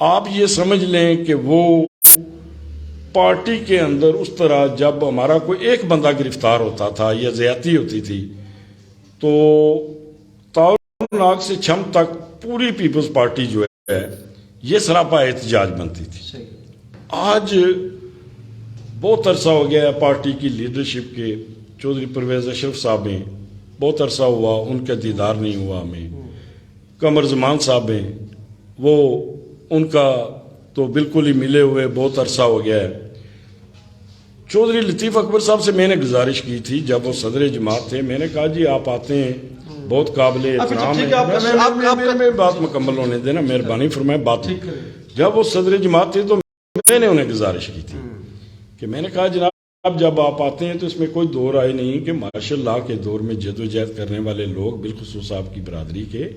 آپ یہ سمجھ لیں کہ وہ پارٹی کے اندر اس طرح جب ہمارا کوئی ایک بندہ گرفتار ہوتا تھا یا زیادتی ہوتی تھی تو ناگ سے چھم تک پوری پیپلز پارٹی جو ہے یہ سراپا احتجاج بنتی تھی. آج بہت عرصہ ہو گیا ہے پارٹی کی لیڈرشپ کے چودھری پرویز اشرف صاحب ہیں, بہت عرصہ ہوا ان کا دیدار نہیں ہوا ہمیں. قمر زمان صاحب ہیں, وہ ان کا تو بالکل ہی ملے ہوئے بہت عرصہ ہو گیا ہے. چودھری لطیف اکبر صاحب سے میں نے گزارش کی تھی جب وہ صدر جماعت تھے, میں نے کہا جی آپ آتے ہیں بہت قابل احترام ہے, میں بات مکمل ہونے دینا, مہربانی فرمائے بات. جب وہ صدر جماعت تھے تو میں نے انہیں گزارش کی تھی کہ میں نے کہا جناب جب آپ آتے ہیں تو اس میں کوئی دو رائے نہیں کہ ماشاء اللہ کے دور میں جدوجہد کرنے والے لوگ بالخصوص آپ کی برادری کے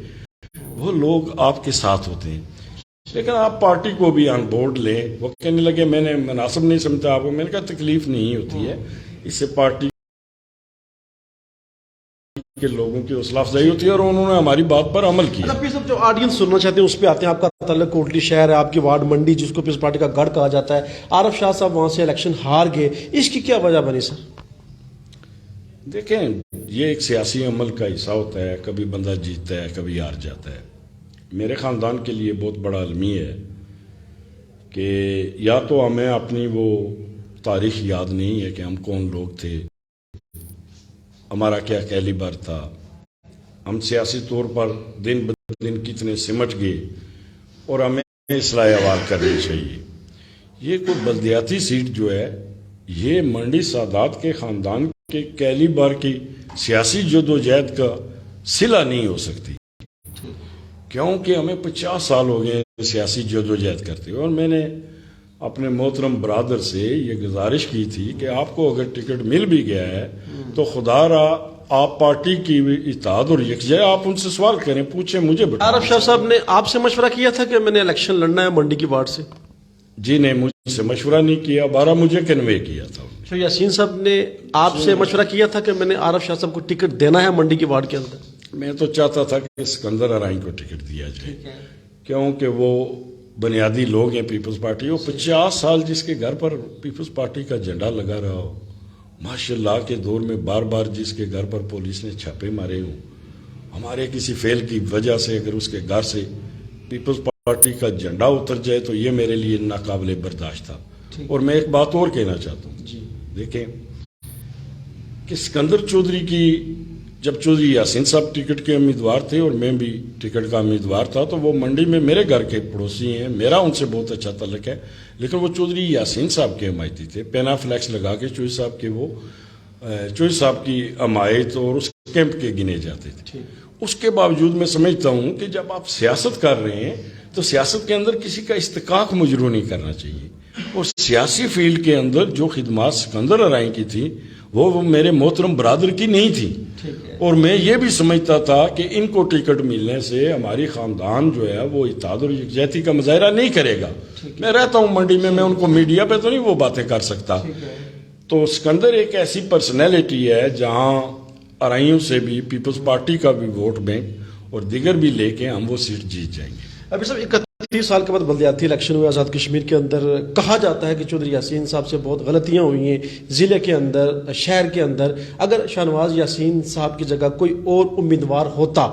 وہ لوگ آپ کے ساتھ ہوتے ہیں, لیکن آپ پارٹی کو بھی آن بورڈ لیں. وہ کہنے لگے میں نے مناسب نہیں سمجھا آپ کو. میں نے کہا تکلیف نہیں ہوتی ہے, اس سے پارٹی کے لوگوں کی حوصلہ افزائی ہوتی ہے اور انہوں نے ہماری بات پر عمل کیا. جو آڈینس سننا چاہتے ہیں اس پہ آتے ہیں. آپ کا تعلق کوٹلی شہر ہے, آپ کی وارڈ منڈی جس کو پیپلز پارٹی کا گڑھ کہا جاتا ہے. عارف شاہ صاحب وہاں سے الیکشن ہار گئے, اس کی کیا وجہ بنی سر؟ دیکھیں یہ ایک سیاسی عمل کا حصہ ہوتا ہے, کبھی بندہ جیتتا ہے کبھی ہار جاتا ہے. میرے خاندان کے لیے بہت بڑا المیہ ہے کہ یا تو ہمیں اپنی وہ تاریخ یاد نہیں ہے کہ ہم کون لوگ تھے, ہمارا کیا کیلیبر تھا, ہم سیاسی طور پر دن بدن کتنے سمٹ گئے, اور ہمیں اصلاح احوال کرنی چاہیے. یہ کوئی بلدیاتی سیٹ جو ہے یہ منڈی سادات کے خاندان کے کیلیبر کی سیاسی جدوجہد کا صلہ نہیں ہو سکتی, کیونکہ ہمیں 50 سال ہو گئے سیاسی جدوجہد کرتے ہوئے. اور میں نے اپنے محترم برادر سے یہ گزارش کی تھی کہ آپ کو اگر ٹکٹ مل بھی گیا ہے تو خدا را آپ پارٹی کی اتحاد اور یکجہتی آپ ان سے سوال کریں, پوچھیں مجھے. عارف شاہ صاحب نے آپ سے مشورہ کیا تھا کہ میں نے الیکشن لڑنا ہے منڈی کی وارڈ سے؟ جی نہیں, مجھ سے مشورہ نہیں کیا, بارہ مجھے کنوے کیا تھا. یاسین صاحب نے آپ سے مشورہ کیا تھا کہ میں نے عارف شاہ صاحب کو ٹکٹ دینا ہے منڈی کی وارڈ کے اندر؟ میں تو چاہتا تھا کہ سکندر ارائیں کو ٹکٹ دیا جائے, کیونکہ وہ بنیادی لوگ ہیں پیپلز پارٹی. وہ 50 سال جس کے گھر پر پیپلز پارٹی کا جھنڈا لگا رہا ہو, ماشاء اللہ کے دور میں بار بار جس کے گھر پر پولیس نے چھاپے مارے ہوں, ہمارے کسی فیل کی وجہ سے اگر اس کے گھر سے پیپلز پارٹی کا جھنڈا اتر جائے تو یہ میرے لیے ناقابل برداشت تھا. اور میں ایک بات اور کہنا چاہتا ہوں, دیکھیں کہ سکندر چودھری کی جب چودھری یاسین صاحب ٹکٹ کے امیدوار تھے اور میں بھی ٹکٹ کا امیدوار تھا تو وہ منڈی میں میرے گھر کے پڑوسی ہیں, میرا ان سے بہت اچھا تعلق ہے, لیکن وہ چودھری یاسین صاحب کے حمایتی تھے. پینا فلیکس لگا کے چودھری صاحب کے وہ چودھری صاحب کی حمایت اور اس کیمپ کے گنے جاتے تھے. اس کے باوجود میں سمجھتا ہوں کہ جب آپ سیاست کر رہے ہیں تو سیاست کے اندر کسی کا استحقاق مجروح نہیں کرنا چاہیے. اور سیاسی فیلڈ کے اندر جو خدمات سکندر ارائیں کی تھی وہ میرے محترم برادر کی نہیں تھی. اور میں یہ بھی سمجھتا تھا کہ ان کو ٹکٹ ملنے سے ہماری خاندان جو ہے وہ اتحاد اور یکجہتی کا مظاہرہ نہیں کرے گا. میں رہتا ہوں منڈی میں ان کو میڈیا پہ تو نہیں وہ باتیں کر سکتا. تو سکندر ایک ایسی پرسنالٹی ہے جہاں ارائیوں سے بھی پیپلز پارٹی کا بھی ووٹ بینک اور دیگر بھی لے کے ہم وہ سیٹ جیت جائیں گے. ابھی صاحب 31 سال کے بعد بلدیاتی الیکشن ہوئے آزاد کشمیر کے اندر, کہا جاتا ہے کہ چودھری یاسین صاحب سے بہت غلطیاں ہوئی ہیں ضلع کے اندر, شہر کے اندر. اگر شاہنواز یاسین صاحب کی جگہ کوئی اور امیدوار ہوتا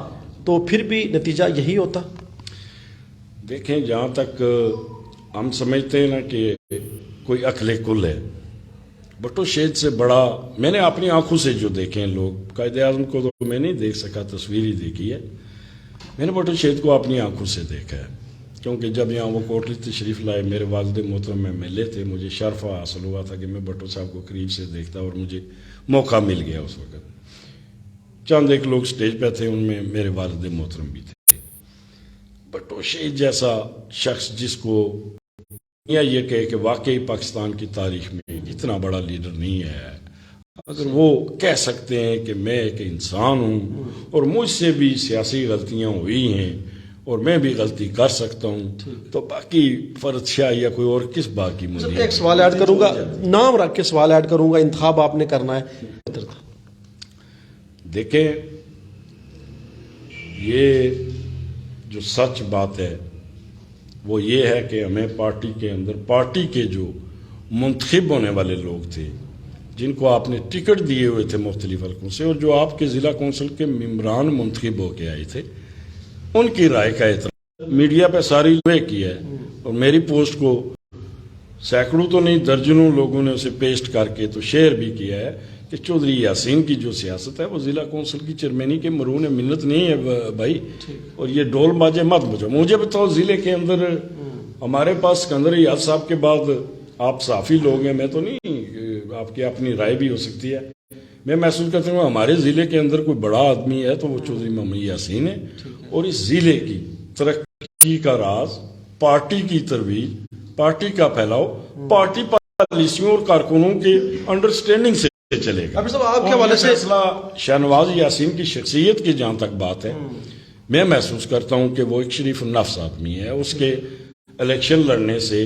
تو پھر بھی نتیجہ یہی ہوتا؟ دیکھیں جہاں تک ہم سمجھتے ہیں نا کہ کوئی عقل کل ہے, بٹو شہید سے بڑا میں نے اپنی آنکھوں سے جو دیکھے ہیں لوگ, قائد اعظم کو تو میں نہیں دیکھ سکا, تصویر ہی دیکھی ہے. میں نے بٹو شہید کو اپنی آنکھوں سے دیکھا ہے, کیونکہ جب یہاں وہ کوٹلی تشریف لائے میرے والد محترم میں ملے تھے, مجھے شرف حاصل ہوا تھا کہ میں بٹو صاحب کو قریب سے دیکھتا اور مجھے موقع مل گیا. اس وقت چند ایک لوگ سٹیج پہ تھے, ان میں میرے والد محترم بھی تھے. بٹو شہید جیسا شخص جس کو یا یہ کہے کہ واقعی پاکستان کی تاریخ میں اتنا بڑا لیڈر نہیں ہے, اگر وہ کہہ سکتے ہیں کہ میں ایک انسان ہوں اور مجھ سے بھی سیاسی غلطیاں ہوئی ہیں اور میں بھی غلطی کر سکتا ہوں, تو باقی فرد شاہ یا کوئی اور کس بات کی مجھے. ایک سوال ایڈ کروں گا, نام رکھ کے سوال ایڈ کروں گا, انتخاب آپ نے کرنا ہے. دیکھیں یہ جو سچ بات ہے وہ یہ ہے کہ ہمیں پارٹی کے اندر پارٹی کے جو منتخب ہونے والے لوگ تھے، جن کو آپ نے ٹکٹ دیے ہوئے تھے مختلف حلقوں سے، اور جو آپ کے ضلع کونسل کے ممبران منتخب ہو کے آئے تھے، ان کی رائے کا احترام میڈیا پہ ساری لوگوں کیا ہے، اور میری پوسٹ کو سینکڑوں تو نہیں درجنوں لوگوں نے اسے پیسٹ کر کے تو شیئر بھی کیا ہے کہ چودھری یاسین کی جو سیاست ہے وہ ضلع کونسل کی چیئرمینی کے مرہون منت نہیں ہے بھائی، اور یہ ڈول باجے مت بجو۔ مجھے بتاؤ ضلع کے اندر ہمارے پاس سکندر یاد صاحب کے بعد آپ صافی لوگ ہیں، میں تو نہیں، آپ کی اپنی رائے بھی ہو سکتی ہے، میں محسوس کرتا ہوں ہمارے ضلع کے اندر کوئی بڑا آدمی ہے تو وہ چودھری محمد یاسین ہے، اور اس ضلع کی ترقی کا راز پارٹی کی ترویج، پارٹی کا پھیلاؤ، پارٹی پالیسیوں اور کارکنوں کے انڈرسٹینڈنگ سے چلے گا۔ ابھی صاحب آپ کے حوالے سے فیصلہ شہنواز یاسین کی شخصیت کی جہاں تک بات ہے، میں محسوس کرتا ہوں کہ وہ ایک شریف النفس آدمی ہے، اس کے الیکشن لڑنے سے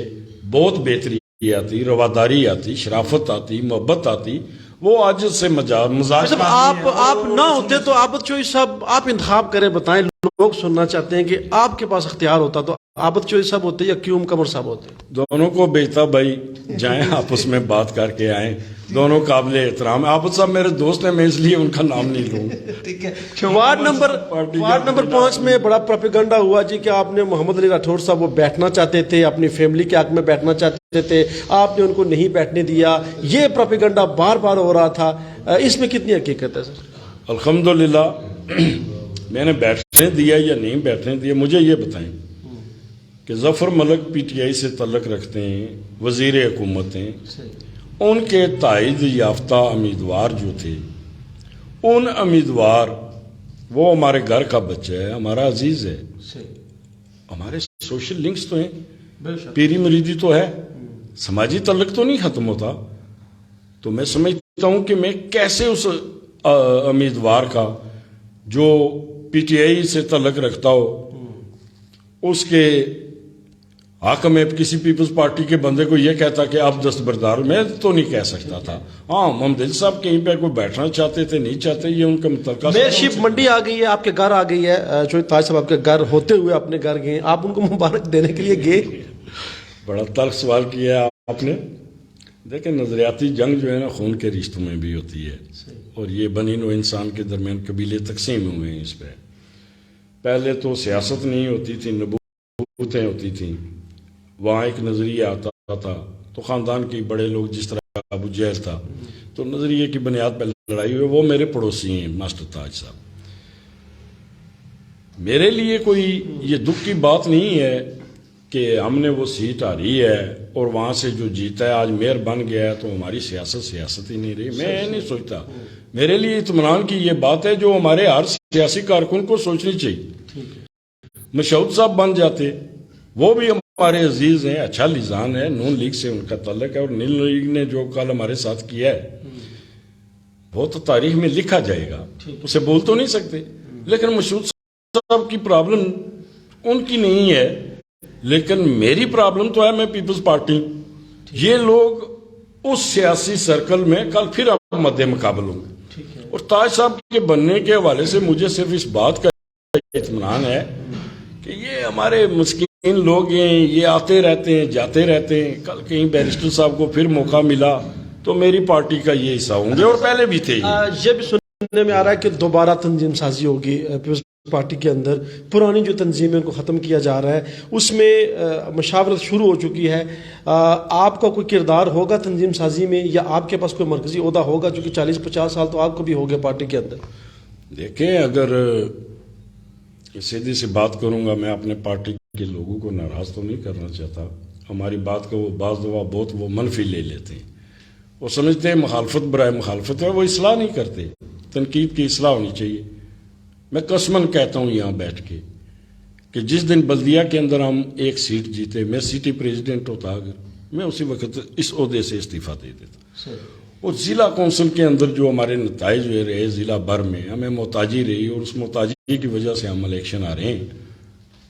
بہت بہتری آتی، رواداری آتی، شرافت آتی، محبت آتی، وہ آج سے مزاج آپ نہ ہوتے تو عابد چوئی صاحب آپ انتخاب کریں، بتائیں، لوگ سننا چاہتے ہیں کہ آپ کے پاس اختیار ہوتا تو عابد چوئی صاحب ہوتے یا کیوم قمر صاحب ہوتے؟ دونوں کو بیچتا بھائی جائیں آپس میں بات کر کے آئیں، دونوں قابل احترام۔ عابد صاحب میرے دوست ہیں، میں اس لیے ان کا نام نہیں لوں۔ ٹھیک ہے، وارڈ نمبر 5 میں بڑا پروپیگنڈا ہوا جی کہ آپ نے محمد علی راٹھور صاحب وہ بیٹھنا چاہتے تھے، اپنی فیملی کے حق میں بیٹھنا چاہتے تھے، آپ نے ان کو نہیں بیٹھنے دیا، یہ پروپیگنڈا بار بار ہو رہا تھا، اس میں کتنی حقیقت ہے سر؟ الحمدللہ میں نے بیٹھنے دیا یا نہیں بیٹھنے دیا، مجھے یہ بتائیں کہ ظفر ملک پی ٹی آئی سے تعلق رکھتے ہیں، وزیر حکومت ہیں، ان کے تائید یافتہ امیدوار جو تھے، ان امیدوار، وہ ہمارے گھر کا بچہ ہے، ہمارا عزیز ہے، ہمارے سوشل لنکس تو ہیں، پیری مریدی تو ہے، سماجی تعلق تو نہیں ختم ہوتا، تو میں سمجھتا ہوں کہ میں کیسے اس امیدوار کا جو پی ٹی آئی سے تعلق رکھتا ہو، اس کے حق میں کسی پیپلز پارٹی کے بندے کو یہ کہتا کہ آپ دستبردار، میں تو نہیں کہہ سکتا تھا۔ ہاں محمد علی صاحب کہیں پہ کوئی بیٹھنا چاہتے تھے، نہیں چاہتے، یہ ان کا متعلقہ۔ میئرشپ منڈی آ گئی ہے، آپ کے گھر آ گئی ہے، چوئی تاج صاحب آپ کے گھر ہوتے ہوئے اپنے گھر گئے، آپ ان کو مبارک دینے کے لیے گئے؟ بڑا تلخ سوال کیا آپ نے۔ دیکھیں نظریاتی جنگ جو ہے نا خون کے رشتوں میں بھی ہوتی ہے، اور یہ بنی نوع انسان کے درمیان قبیلے تقسیم ہوئے ہیں اس پہ۔ پہلے تو سیاست نہیں ہوتی تھی، نبوتیں ہوتی تھیں، وہاں ایک نظریہ آتا تھا تو خاندان کے بڑے لوگ، جس طرح ابو جہل تھا، تو نظریے کی بنیاد پہ لڑائی ہوئی۔ وہ میرے پڑوسی ہیں ماسٹر تاج صاحب، میرے لیے کوئی یہ دکھ کی بات نہیں ہے کہ ہم نے وہ سیٹ ہاری ہے اور وہاں سے جو جیتا ہے آج میئر بن گیا ہے تو ہماری سیاست ہی نہیں رہی، میں نہیں سوچتا۔ میرے لیے اطمینان کی یہ بات ہے جو ہمارے ہر سیاسی کارکن کو سوچنی چاہیے۔ مشہود صاحب بن جاتے، وہ بھی ہمارے عزیز ہیں، اچھا لسان ہے، نون لیگ سے ان کا تعلق ہے، اور نون لیگ نے جو کل ہمارے ساتھ کیا ہے وہ تو تاریخ میں لکھا جائے گا، اسے بول تو نہیں سکتے۔ لیکن مشہود صاحب کی پرابلم ان کی نہیں ہے، لیکن میری پرابلم تو ہے، میں پیپلز پارٹی، یہ لوگ اس سیاسی سرکل میں کل پھر مد مقابل ہوں گے۔ اور تاج صاحب کے بننے کے حوالے سے مجھے صرف اس بات کا اطمینان ہے کہ یہ ہمارے مسکین لوگ ہیں، یہ آتے رہتے ہیں جاتے رہتے ہیں، کل کہیں بیرسٹر صاحب کو پھر موقع ملا تو میری پارٹی کا یہ حصہ ہوں گے، اور پہلے بھی تھے۔ یہ بھی سننے میں آ رہا ہے کہ دوبارہ تنظیم سازی ہوگی پیپلز پارٹی کے اندر، پرانی جو تنظیم ہے ان کو ختم کیا جا رہا ہے، اس میں مشاورت شروع ہو چکی ہے، آپ کا کوئی کردار ہوگا تنظیم سازی میں، یا آپ کے پاس کوئی مرکزی عہدہ ہوگا؟ چونکہ 40-50 سال تو آپ کو بھی ہو گیا پارٹی کے اندر۔ دیکھیں اگر سیدھی سی بات کروں گا، میں اپنے پارٹی کے لوگوں کو ناراض تو نہیں کرنا چاہتا، ہماری بات کو وہ بعض دفعہ بہت وہ منفی لے لیتے ہیں، وہ سمجھتے ہیں مخالفت برائے مخالفت ہے، وہ اصلاح نہیں کرتے، تنقید کی اصلاح ہونی چاہیے۔ میں قسماً کہتا ہوں یہاں بیٹھ کے کہ جس دن بلدیہ کے اندر ہم ایک سیٹ جیتے، میں سٹی پریزیڈنٹ ہوتا، اگر میں اسی وقت اس عہدے سے استعفیٰ دے دیتا۔ اور ضلع کونسل کے اندر جو ہمارے نتائج رہے ضلع بھر میں، ہمیں محتاجی رہی، اور اس محتاجی کی وجہ سے ہم الیکشن آ رہے ہیں،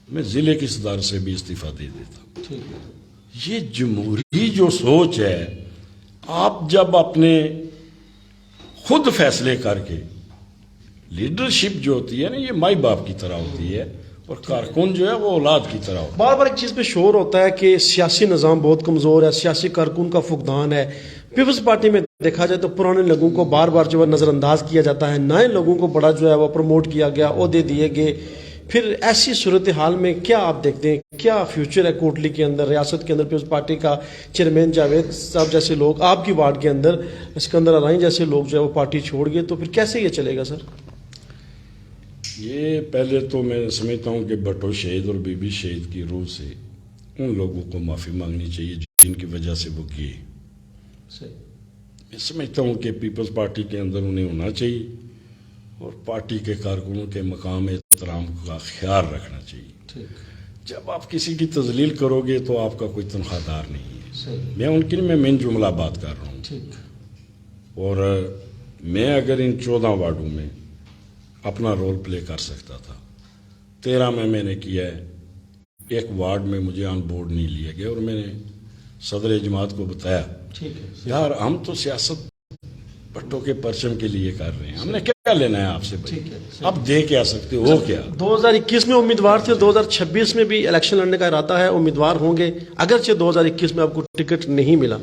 میں ضلع کی صدارت سے بھی استعفیٰ دے دیتا۔ یہ جمہوری جو سوچ ہے، آپ جب اپنے خود فیصلے کر کے، لیڈرشپ جو ہوتی ہے نا، یہ مائی باپ کی طرح ہوتی ہے، اور کارکن جو ہے وہ اولاد کی طرح ہو. بار بار ایک چیز پہ شور ہوتا ہے کہ سیاسی نظام بہت کمزور ہے, سیاسی کارکن کا فقدان ہے. پیپلز پارٹی میں دیکھا جائے تو پرانے لوگوں کو بار بار جو ہے نظر انداز کیا جاتا ہے, نئے لوگوں کو بڑا جو ہے وہ پروموٹ کیا گیا, عہدے دیے گئے. پھر ایسی صورتحال میں کیا آپ دیکھتے ہیں, کیا فیوچر ہے کوٹلی کے اندر, ریاست کے اندر پیپلز پارٹی کا چیئرمین جاوید صاحب جیسے لوگ, آپ کی وارڈ کے اندر اسکندر ارائیں جیسے لوگ جو ہے وہ پارٹی چھوڑ گئے, تو پھر کیسے یہ چلے گا سر؟ یہ پہلے تو میں سمجھتا ہوں کہ بھٹو شہید اور بی بی شہید کی روح سے ان لوگوں کو معافی مانگنی چاہیے جن کی وجہ سے وہ گئے. میں سمجھتا ہوں کہ پیپلز پارٹی کے اندر انہیں ہونا چاہیے اور پارٹی کے کارکنوں کے مقام احترام کا خیال رکھنا چاہیے. جب آپ کسی کی تذلیل کرو گے تو آپ کا کوئی تنخواہ دار نہیں ہے. میں ان کی میں جملہ بات کر رہا ہوں. اور میں اگر ان 14 وارڈوں میں اپنا رول پلے کر سکتا تھا, 13 میں نے کیا ہے, ایک وارڈ میں مجھے آن بورڈ نہیں لیا گیا اور میں نے صدر جماعت کو بتایا یار ہم تو سیاست بھٹو کے پرچم کے لیے کر رہے ہیں, ہم نے کیا لینا ہے آپ سے بھائی, اب دے کیا سکتے ہو کیا. 2021 میں امیدوار تھے, 2026 میں بھی الیکشن لڑنے کا ارادہ ہے, امیدوار ہوں گے اگرچہ 2021 میں آپ کو ٹکٹ نہیں ملا.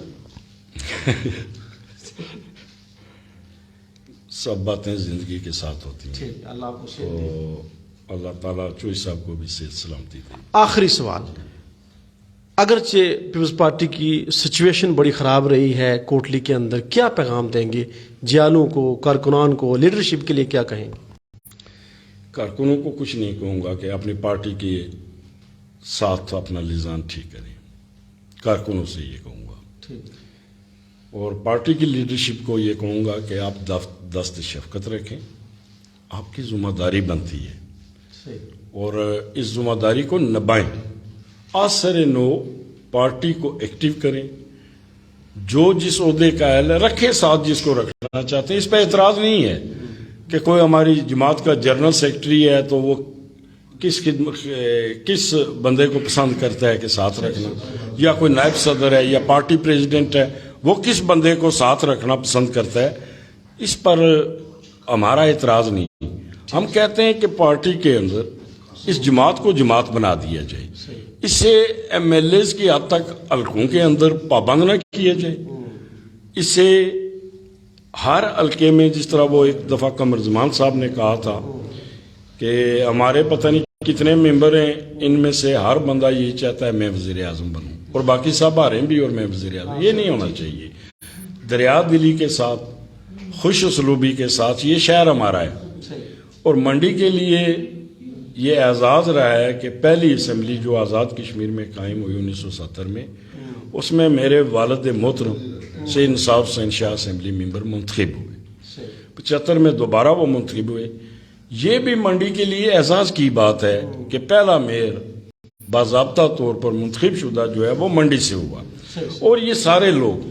سب باتیں زندگی کے ساتھ ہوتی ہیں. تو اللہ تعالیٰ چوئی صاحب کو بھی صحت سلامتی دے. آخری سوال, اگرچہ پیپلز پارٹی کی سچویشن بڑی خراب رہی ہے کوٹلی کے اندر, کیا پیغام دیں گے جیالوں کو, کارکنان کو, لیڈرشپ کے لیے کیا کہیں گے؟ کارکنوں کو کچھ نہیں کہوں گا کہ اپنی پارٹی کے ساتھ اپنا لزان ٹھیک کریں, کارکنوں سے یہ کہوں گا. اور پارٹی کی لیڈرشپ کو یہ کہوں گا کہ آپ دست شفقت رکھیں, آپ کی ذمہ داری بنتی ہے اور اس ذمہ داری کو نبھائیں. آج سر نو پارٹی کو ایکٹیو کریں, جو جس عہدے کا ہے رکھے ساتھ جس کو رکھنا چاہتے ہیں. اس پہ اعتراض نہیں ہے کہ کوئی ہماری جماعت کا جنرل سیکرٹری ہے تو وہ کس بندے کو پسند کرتا ہے کہ ساتھ رکھنا, یا کوئی نائب صدر ہے یا پارٹی پریزیڈنٹ ہے وہ کس بندے کو ساتھ رکھنا پسند کرتا ہے. اس پر ہمارا اعتراض نہیں. ہم کہتے ہیں کہ پارٹی کے اندر اس جماعت کو جماعت بنا دیا جائے, اس سے ایم ایل ایز کی حد تک حلقوں کے اندر پابند نہ کیا جائے. اس سے ہر حلقے میں, جس طرح وہ ایک دفعہ قمر زمان صاحب نے کہا تھا کہ ہمارے پتہ نہیں کتنے ممبر ہیں, ان میں سے ہر بندہ یہی چاہتا ہے میں وزیر اعظم بنوں اور باقی سب آ رہے ہیں بھی اور میں وزیر اعظم. یہ نہیں ہونا چاہیے. دریا دلی کے ساتھ, خوش اسلوبی کے ساتھ یہ شہر ہمارا ہے. اور منڈی کے لیے یہ اعزاز رہا ہے کہ پہلی اسمبلی جو آزاد کشمیر میں قائم ہوئی 1970 میں, اس میں میرے والد محترم سے انصاف حسین شاہ اسمبلی ممبر منتخب ہوئے. 75 میں دوبارہ وہ منتخب ہوئے. یہ بھی منڈی کے لیے اعزاز کی بات ہے کہ پہلا میئر باضابطہ طور پر منتخب شدہ جو ہے وہ منڈی سے ہوا. اور یہ سارے لوگ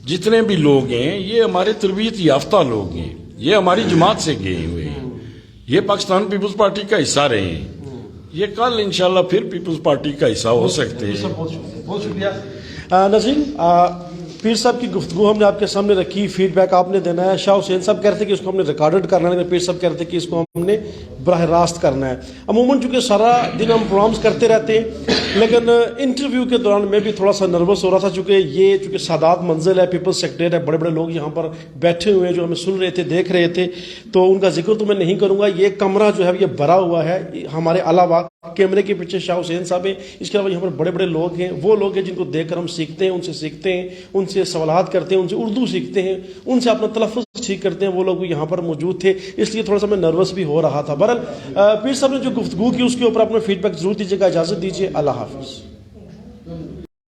جتنے بھی لوگ ہیں یہ ہمارے تربیت یافتہ لوگ ہیں, یہ ہماری جماعت سے گئے ہوئے ہیں, یہ پاکستان پیپلز پارٹی کا حصہ رہے ہیں, یہ کل انشاءاللہ پھر پیپلز پارٹی کا حصہ ہو سکتے ہیں. بہت شکریہ. ناظرین, پیر صاحب کی گفتگو ہم نے آپ کے سامنے رکھی, فیڈ بیک آپ نے دینا ہے. شاہ حسین صاحب کہہ رہے تھے کہ اس کو ہم نے ریکارڈڈ کرنا ہے, پیر صاحب کہہ رہے تھے کہ اس کو ہم نے براہ راست کرنا ہے. عموماً چونکہ سارا دن ہم پروگرامز کرتے رہتے ہیں, لیکن انٹرویو کے دوران میں بھی تھوڑا سا نروس ہو رہا تھا چونکہ سادات منزل ہے, پیپلز سیکریٹریٹ ہے, بڑے بڑے لوگ یہاں پر بیٹھے ہوئے ہیں جو ہمیں سن رہے تھے, دیکھ رہے تھے, تو ان کا ذکر تو میں نہیں کروں گا. یہ کمرہ جو ہے یہ بھرا ہوا ہے. ہمارے علاوہ کیمرے کے پیچھے شاہ حسین صاحب ہیں, اس کے علاوہ یہاں پر بڑے بڑے لوگ ہیں, وہ لوگ ہیں جن کو دیکھ کر ہم سیکھتے ہیں, ان سے سیکھتے ہیں, ان سے سوالات کرتے ہیں, ان سے اردو سیکھتے ہیں, ان سے اپنا تلفظ ٹھیک کرتے ہیں. وہ لوگ بھی یہاں پر موجود تھے, اس لیے تھوڑا سا میں نروس بھی ہو رہا تھا. بہرحال پیر صاحب نے جو گفتگو کی اس کے اوپر اپنا فیڈ بیک ضرور دیجیے گا. اجازت دیجیے, اللہ حافظ.